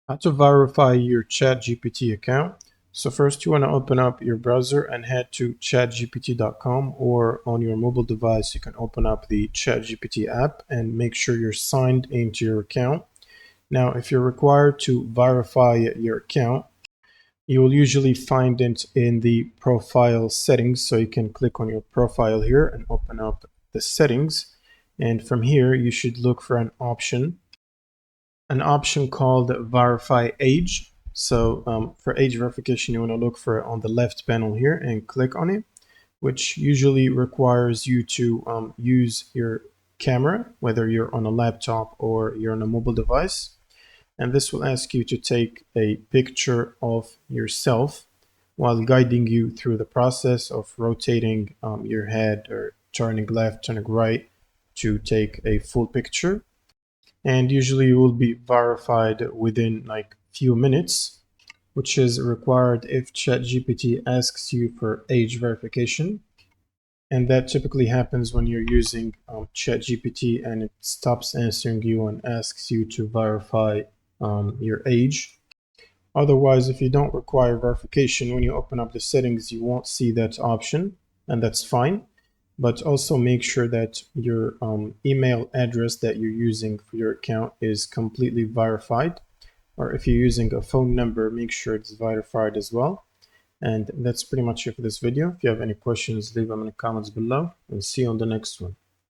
How to verify your ChatGPT account. So first you want to open up your browser and head to chatgpt.com, or on your mobile device you can open up the ChatGPT app and make sure you're signed into your account. Now if you're required to verify your account, you will usually find it in the profile settings. So you can click on your profile here and open up the settings, and from here you should look for an option called verify age. So for age verification, you want to look for it on the left panel here and click on it, which usually requires you to use your camera, whether you're on a laptop or you're on a mobile device. And this will ask you to take a picture of yourself while guiding you through the process of rotating your head or turning left, turning right to take a full picture. And usually you will be verified within like few minutes, which is required if ChatGPT asks you for age verification. And that typically happens when you're using ChatGPT and it stops answering you and asks you to verify your age. Otherwise, if you don't require verification, when you open up the settings, you won't see that option, and that's fine. But also make sure that your email address that you're using for your account is completely verified. Or if you're using a phone number, make sure it's verified as well. And that's pretty much it for this video. If you have any questions, leave them in the comments below, and see you on the next one.